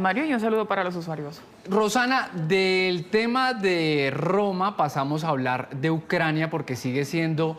Mario, y un saludo para los usuarios. Rosana, del tema de Roma pasamos a hablar de Ucrania porque sigue siendo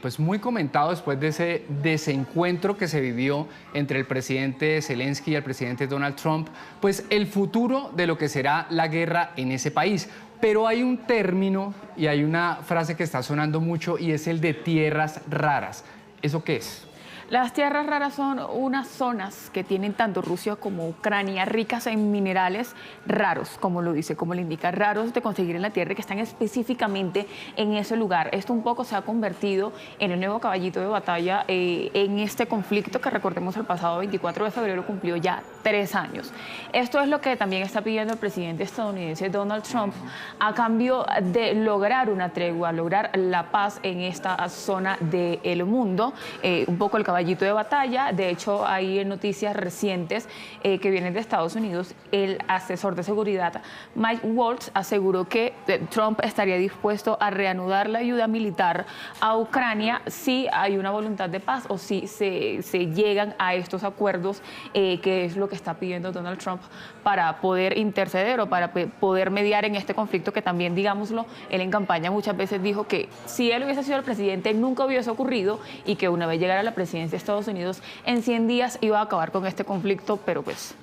pues muy comentado después de ese desencuentro que se vivió entre el presidente Zelensky y el presidente Donald Trump, pues el futuro de lo que será la guerra en ese país. Pero hay un término y hay una frase que está sonando mucho y es el de tierras raras. ¿Eso qué es? Las tierras raras son unas zonas que tienen tanto Rusia como Ucrania ricas en minerales raros, como lo dice, como le indica, raros de conseguir en la tierra, que están específicamente en ese lugar. Esto un poco se ha convertido en el nuevo caballito de batalla en este conflicto que, recordemos, el pasado 24 de febrero cumplió ya 3 años. Esto es lo que también está pidiendo el presidente estadounidense Donald Trump a cambio de lograr una tregua, lograr la paz en esta zona del mundo. Un poco el caballito de batalla. De hecho, hay noticias recientes que vienen de Estados Unidos. El asesor de seguridad Mike Waltz aseguró que Trump estaría dispuesto a reanudar la ayuda militar a Ucrania si hay una voluntad de paz o si se llegan a estos acuerdos, que es lo que está pidiendo Donald Trump para poder interceder o para poder mediar en este conflicto que también, digámoslo, él en campaña muchas veces dijo que si él hubiese sido el presidente nunca hubiese ocurrido y que una vez llegara a la presidencia de Estados Unidos en 100 días iba a acabar con este conflicto, pero pues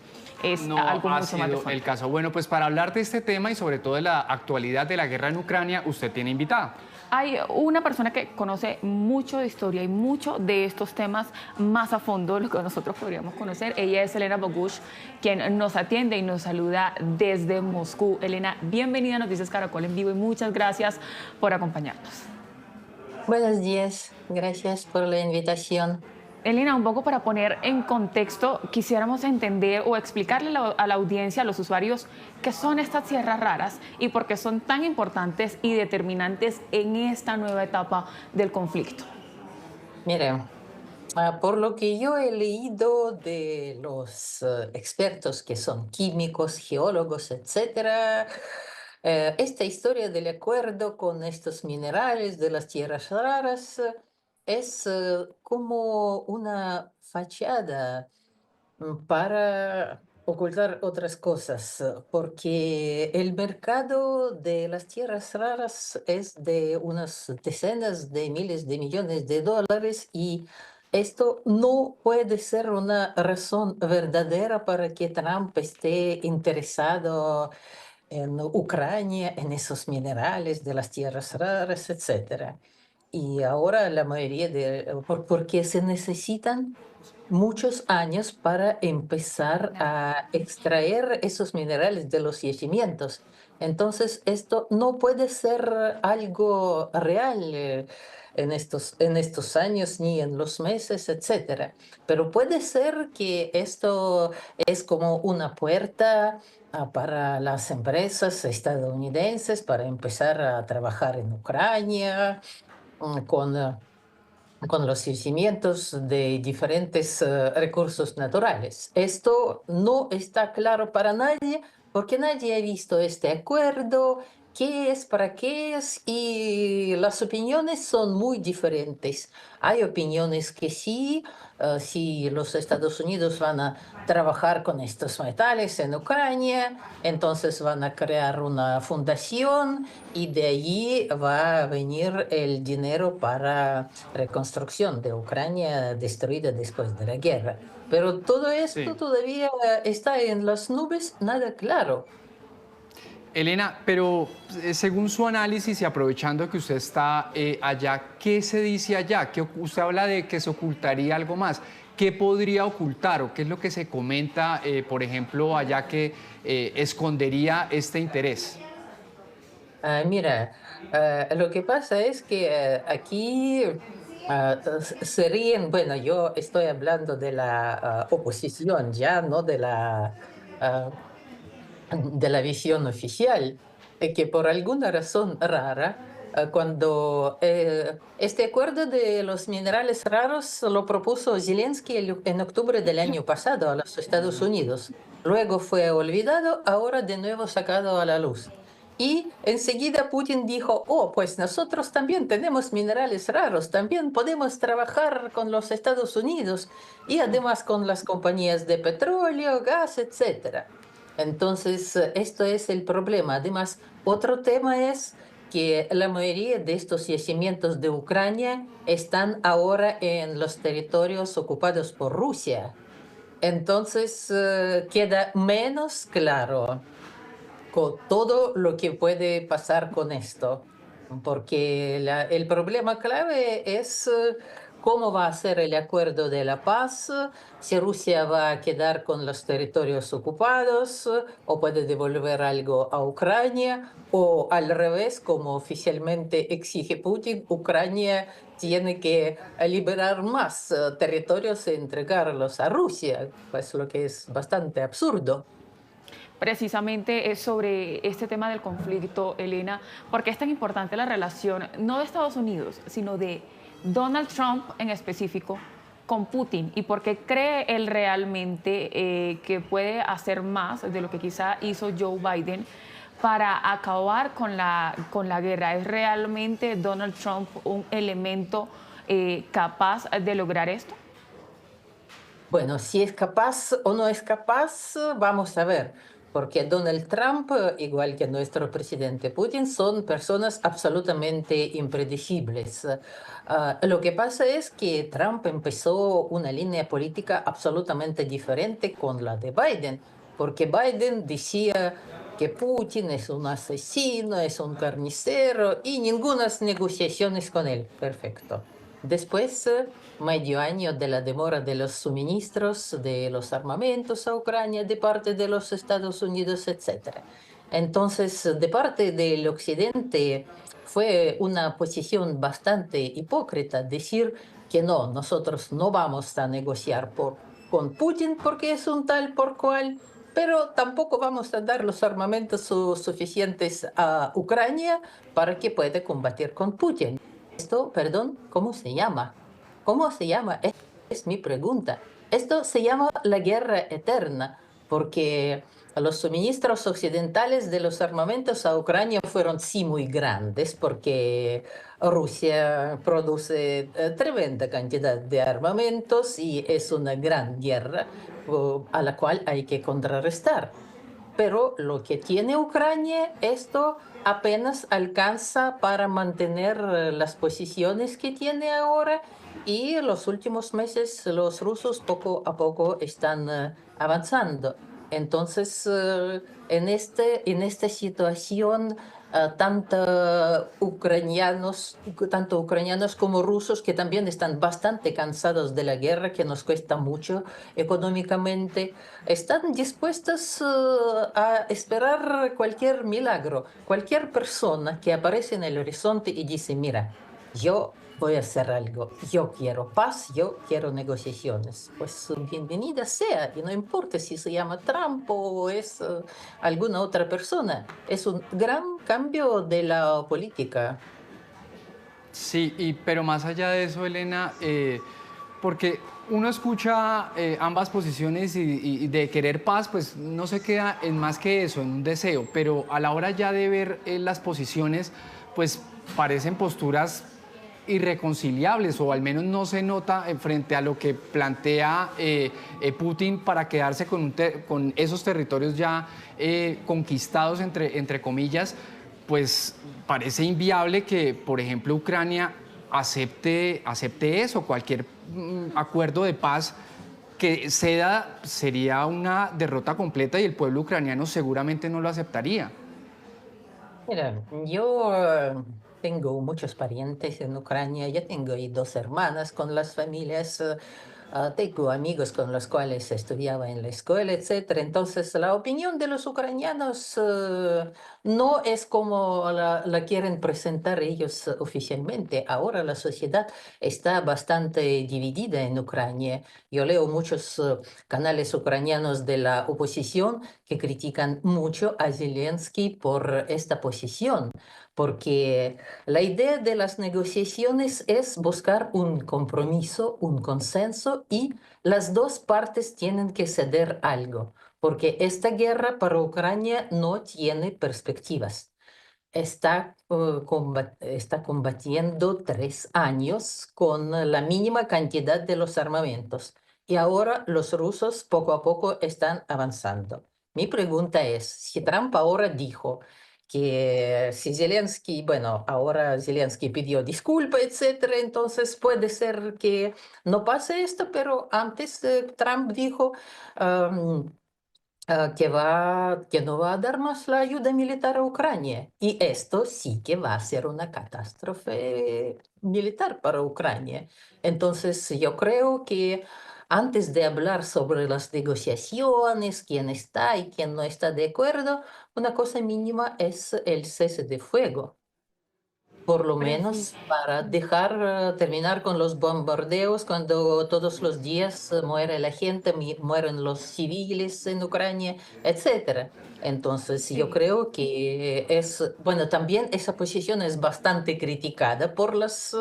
es no algo ha mucho más de sido fondo. el caso. Bueno, pues para hablar de este tema y sobre todo de la actualidad de la guerra en Ucrania, usted tiene invitada. Hay una persona que conoce mucho de historia y mucho de estos temas más a fondo de lo que nosotros podríamos conocer. Ella es Elena Bogush, quien nos atiende y nos saluda desde Moscú. Elena, bienvenida a Noticias Caracol en vivo y muchas gracias por acompañarnos. Buenos días, gracias por la invitación. Elena, un poco para poner en contexto, quisiéramos entender o explicarle a la audiencia, a los usuarios, qué son estas tierras raras y por qué son tan importantes y determinantes en esta nueva etapa del conflicto. Mire, por lo que yo he leído de los expertos que son químicos, geólogos, etcétera, esta historia del acuerdo con estos minerales de las tierras raras es como una fachada para ocultar otras cosas, porque el mercado de las tierras raras es de unas decenas de miles de millones de dólares y esto no puede ser una razón verdadera para que Trump esté interesado en Ucrania, en esos minerales de las tierras raras, etcétera. Y ahora la mayoría porque se necesitan muchos años para empezar a extraer esos minerales de los yacimientos. Entonces, esto no puede ser algo real en estos años ni en los meses, etcétera. Pero puede ser que esto es como una puerta para las empresas estadounidenses para empezar a trabajar en Ucrania con los yacimientos de diferentes recursos naturales. Esto no está claro para nadie porque nadie ha visto este acuerdo, qué es, para qué es, y las opiniones son muy diferentes. Hay opiniones que sí, si los Estados Unidos van a trabajar con estos metales en Ucrania, entonces van a crear una fundación y de allí va a venir el dinero para reconstrucción de Ucrania destruida después de la guerra. Pero todo esto Sí. todavía está en las nubes, nada claro. Elena, pero según su análisis y aprovechando que usted está allá, ¿qué se dice allá? Usted habla de que se ocultaría algo más. ¿Qué podría ocultar o qué es lo que se comenta, por ejemplo, allá que escondería este interés? Mira, lo que pasa es que aquí se ríen, bueno, yo estoy hablando de la oposición ya, no ah, de la visión oficial, que por alguna razón rara, cuando este acuerdo de los minerales raros lo propuso Zelensky en octubre del año pasado a los Estados Unidos. Luego fue olvidado, ahora de nuevo sacado a la luz. Y enseguida Putin dijo, oh, pues nosotros también tenemos minerales raros, también podemos trabajar con los Estados Unidos y además con las compañías de petróleo, gas, etcétera. Entonces, esto es el problema. Además, otro tema es que la mayoría de estos yacimientos de Ucrania están ahora en los territorios ocupados por Rusia. Entonces, queda menos claro con todo lo que puede pasar con esto, porque el problema clave es cómo va a ser el acuerdo de la paz, si Rusia va a quedar con los territorios ocupados o puede devolver algo a Ucrania, o al revés, como oficialmente exige Putin, Ucrania tiene que liberar más territorios y entregarlos a Rusia, pues lo que es bastante absurdo. Precisamente es sobre este tema del conflicto, Elena, porque es tan importante la relación, no de Estados Unidos, sino de Donald Trump en específico con Putin y porque cree él realmente que puede hacer más de lo que quizá hizo Joe Biden para acabar con la guerra. ¿Es realmente Donald Trump un elemento capaz de lograr esto? Bueno, si es capaz o no es capaz, vamos a ver, porque Donald Trump, igual que nuestro presidente Putin, son personas absolutamente impredecibles. Lo que pasa es que Trump empezó una línea política absolutamente diferente con la de Biden, porque Biden decía que Putin es un asesino, es un carnicero y ninguna negociaciones con él. Perfecto. Después, medio año de la demora de los suministros de los armamentos a Ucrania de parte de los Estados Unidos, etcétera. Entonces, de parte del Occidente fue una posición bastante hipócrita decir que no, nosotros no vamos a negociar con Putin porque es un tal por cual, pero tampoco vamos a dar los armamentos suficientes a Ucrania para que pueda combatir con Putin. Esto, perdón, ¿cómo se llama? ¿Cómo se llama? Es mi pregunta. Esto se llama la guerra eterna, porque los suministros occidentales de los armamentos a Ucrania fueron sí muy grandes, porque Rusia produce tremenda cantidad de armamentos y es una gran guerra a la cual hay que contrarrestar. Pero lo que tiene Ucrania, esto apenas alcanza para mantener las posiciones que tiene ahora y en los últimos meses los rusos poco a poco están avanzando. Entonces, en esta situación, tanto ucranianos como rusos que también están bastante cansados de la guerra que nos cuesta mucho económicamente, están dispuestas a esperar cualquier milagro, cualquier persona que aparece en el horizonte y dice, mira, yo voy a hacer algo, yo quiero paz, yo quiero negociaciones. Pues bienvenida sea, y no importa si se llama Trump o es alguna otra persona, es un gran cambio de la política. Sí, pero más allá de eso, Elena, porque uno escucha ambas posiciones y de querer paz, pues no se queda en más que eso, en un deseo, pero a la hora ya de ver las posiciones, pues parecen posturas irreconciliables o al menos no se nota frente a lo que plantea Putin para quedarse con esos territorios ya conquistados, entre comillas, pues parece inviable que, por ejemplo, Ucrania acepte eso, cualquier acuerdo de paz que ceda sería una derrota completa y el pueblo ucraniano seguramente no lo aceptaría. Mira, yo tengo muchos parientes en Ucrania, yo tengo ahí dos hermanas con las familias, tengo amigos con los cuales estudiaba en la escuela, etcétera. Entonces, la opinión de los ucranianos no es como la quieren presentar ellos oficialmente. Ahora la sociedad está bastante dividida en Ucrania. Yo leo muchos canales ucranianos de la oposición que critican mucho a Zelensky por esta posición, porque la idea de las negociaciones es buscar un compromiso, un consenso y las dos partes tienen que ceder algo, porque esta guerra para Ucrania no tiene perspectivas. Está combatiendo 3 años con la mínima cantidad de los armamentos y ahora los rusos poco a poco están avanzando. Mi pregunta es, si Trump ahora dijo que si Zelensky, bueno, ahora Zelensky pidió disculpa, etcétera, entonces puede ser que no pase esto, pero antes Trump dijo que no va a dar más la ayuda militar a Ucrania. Y esto sí que va a ser una catástrofe militar para Ucrania. Entonces, yo creo que antes de hablar sobre las negociaciones, quién está y quién no está de acuerdo, una cosa mínima es el cese de fuego por lo Preci- menos para dejar terminar con los bombardeos cuando todos los días muere la gente, mueren los civiles en Ucrania, etcétera. Entonces, yo Sí. creo que es, bueno, también esa posición es bastante criticada por las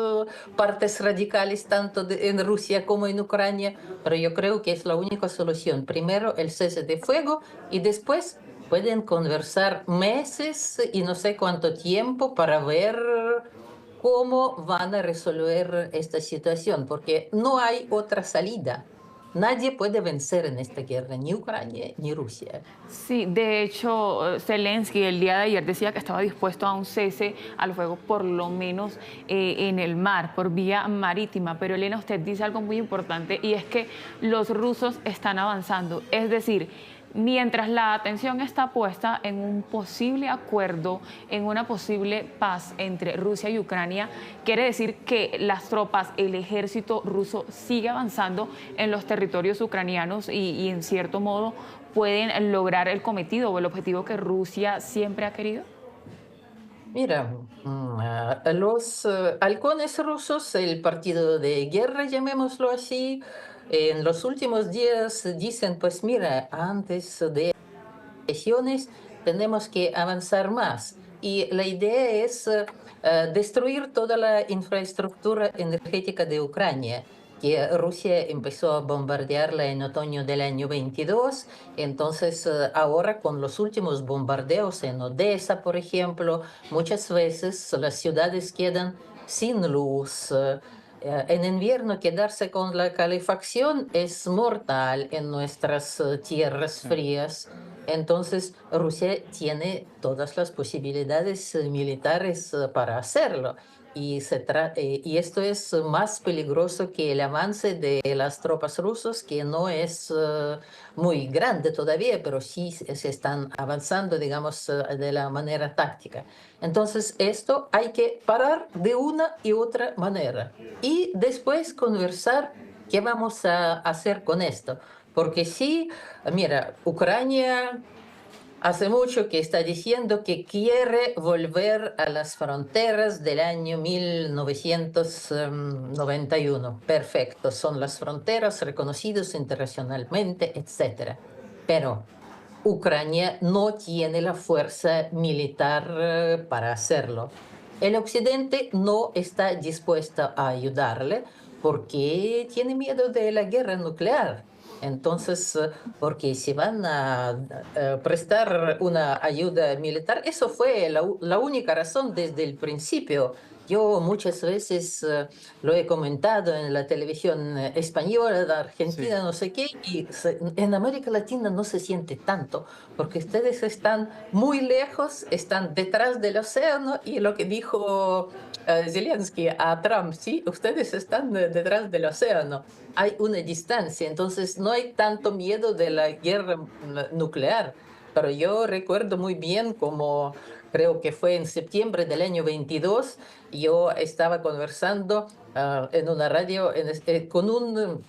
partes radicales, tanto en Rusia como en Ucrania, pero yo creo que es la única solución. Primero, el cese de fuego y después pueden conversar meses y no sé cuánto tiempo para ver cómo van a resolver esta situación, porque no hay otra salida. Nadie puede vencer en esta guerra, ni Ucrania ni Rusia. Sí, de hecho, Zelensky el día de ayer decía que estaba dispuesto a un cese al fuego, por lo menos en el mar, por vía marítima. Pero Elena, usted dice algo muy importante y es que los rusos están avanzando. Es decir, mientras la atención está puesta en un posible acuerdo, en una posible paz entre Rusia y Ucrania, quiere decir que las tropas, el ejército ruso sigue avanzando en los territorios ucranianos y en cierto modo pueden lograr el cometido o el objetivo que Rusia siempre ha querido? Mira, los halcones rusos, el partido de guerra, llamémoslo así, en los últimos días dicen, pues mira, antes de elecciones tenemos que avanzar más. Y la idea es destruir toda la infraestructura energética de Ucrania, que Rusia empezó a bombardearla en otoño del año 22. Entonces, ahora con los últimos bombardeos en Odessa, por ejemplo, muchas veces las ciudades quedan sin luz. En invierno quedarse con la calefacción es mortal en nuestras tierras Sí. frías. Entonces, Rusia tiene todas las posibilidades militares para hacerlo. Y esto es más peligroso que el avance de las tropas rusas, que no es muy grande todavía, pero sí se están avanzando, digamos, de la manera táctica. Entonces, esto hay que parar de una y otra manera y después conversar qué vamos a hacer con esto. Porque sí, mira, Ucrania hace mucho que está diciendo que quiere volver a las fronteras del año 1991. Perfecto, son las fronteras reconocidas internacionalmente, etcétera. Pero Ucrania no tiene la fuerza militar para hacerlo. El occidente no está dispuesto a ayudarle porque tiene miedo de la guerra nuclear. Entonces, porque si van a prestar una ayuda militar, eso fue la única razón desde el principio. Yo muchas veces lo he comentado en la televisión española, de Sí. Argentina, no sé qué, y en América Latina no se siente tanto, porque ustedes están muy lejos, están detrás del océano, y lo que dijo Zelensky a Trump, sí, ustedes están detrás del océano, hay una distancia, entonces no hay tanto miedo de la guerra nuclear. Pero yo recuerdo muy bien como creo que fue en septiembre del año 22, yo estaba conversando en una radio con un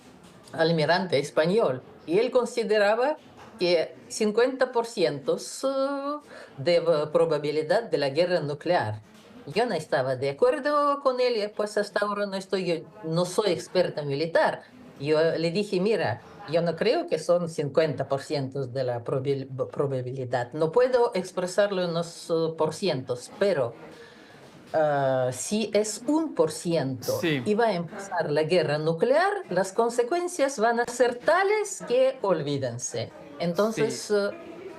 almirante español y él consideraba que 50% de probabilidad de la guerra nuclear. Yo no estaba de acuerdo con él, y pues hasta ahora no estoy, yo no soy experta militar. Yo le dije, mira, yo no creo que son 50% de la probabilidad. No puedo expresarlo en los por cientos, pero si es 1% Sí. y va a empezar la guerra nuclear, las consecuencias van a ser tales que olvídense. Sí. Entonces,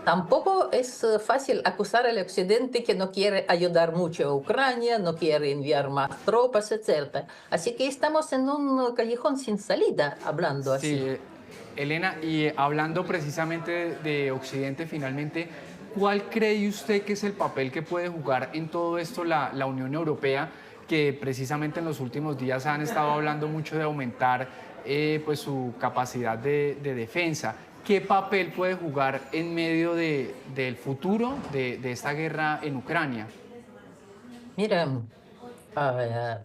tampoco es fácil acusar al occidente que no quiere ayudar mucho a Ucrania, no quiere enviar más tropas, etcétera. Así que estamos en un callejón sin salida, hablando Sí, así. Elena, y hablando precisamente de Occidente, finalmente, ¿cuál cree usted que es el papel que puede jugar en todo esto la Unión Europea, que precisamente en los últimos días han estado hablando mucho de aumentar pues su capacidad de defensa? ¿Qué papel puede jugar en medio del futuro de esta guerra en Ucrania? Mira,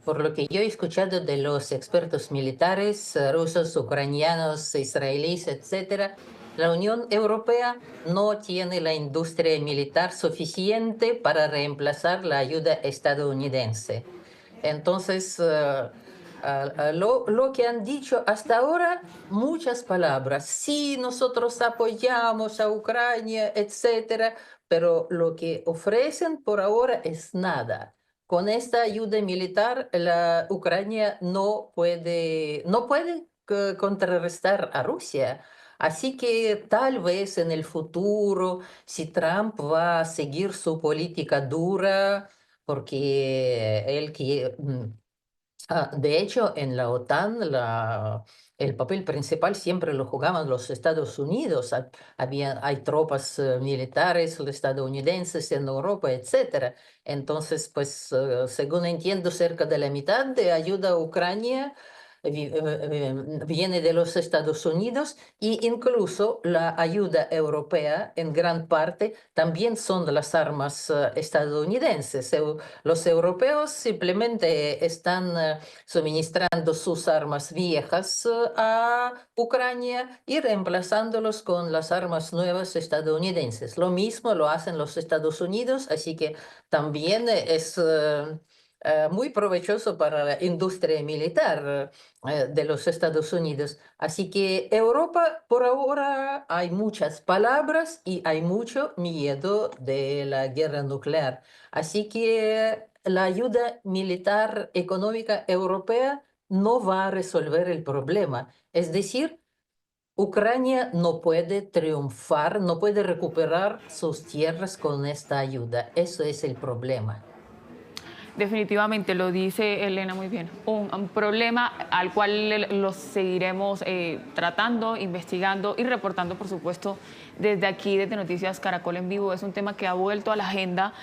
por lo que yo he escuchado de los expertos militares rusos, ucranianos, israelíes, etcétera, la Unión Europea no tiene la industria militar suficiente para reemplazar la ayuda estadounidense. Entonces, lo que han dicho hasta ahora, muchas palabras. Sí, nosotros apoyamos a Ucrania, etcétera, pero lo que ofrecen por ahora es nada. Con esta ayuda militar, la Ucrania no puede contrarrestar a Rusia. Así que tal vez en el futuro, si Trump va a seguir su política dura, porque de hecho, en la OTAN el papel principal siempre lo jugaban los Estados Unidos. Hay tropas militares estadounidenses en Europa, etcétera. Entonces, pues, según entiendo, cerca de la mitad de ayuda a Ucrania viene de los Estados Unidos e incluso la ayuda europea en gran parte también son las armas estadounidenses. Los europeos simplemente están suministrando sus armas viejas a Ucrania y reemplazándolos con las armas nuevas estadounidenses. Lo mismo lo hacen los Estados Unidos, así que también es muy provechoso para la industria militar de los Estados Unidos. Así que Europa, por ahora, hay muchas palabras y hay mucho miedo de la guerra nuclear. Así que la ayuda militar económica europea no va a resolver el problema. Es decir, Ucrania no puede triunfar, no puede recuperar sus tierras con esta ayuda. Eso es el problema. Definitivamente, lo dice Elena muy bien, un problema al cual lo seguiremos tratando, investigando y reportando, por supuesto, desde aquí, desde Noticias Caracol en Vivo. Es un tema que ha vuelto a la agenda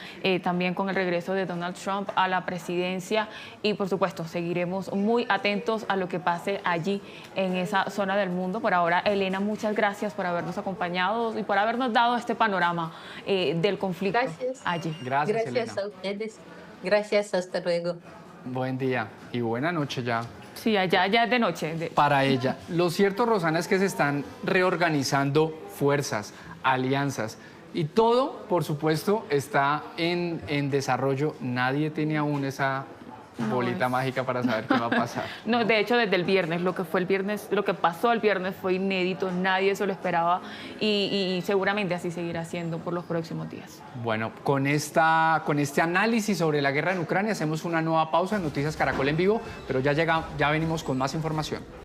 también con el regreso de Donald Trump a la presidencia y, por supuesto, seguiremos muy atentos a lo que pase allí en esa zona del mundo. Por ahora, Elena, muchas gracias por habernos acompañado y por habernos dado este panorama del conflicto allí. Gracias, Gracias Elena. a ustedes. Gracias, hasta luego. Buen día y buena noche ya. Sí, allá ya es de noche. Para ella. Lo cierto, Rosana, es que se están reorganizando fuerzas, alianzas y todo, por supuesto, está en desarrollo. Nadie tiene aún esa bolita mágica para saber qué va a pasar. No, de hecho, desde el viernes, lo que fue el viernes, lo que pasó el viernes fue inédito, nadie se lo esperaba y seguramente así seguirá siendo por los próximos días. Bueno, con este análisis sobre la guerra en Ucrania hacemos una nueva pausa en Noticias Caracol en Vivo, pero ya venimos con más información.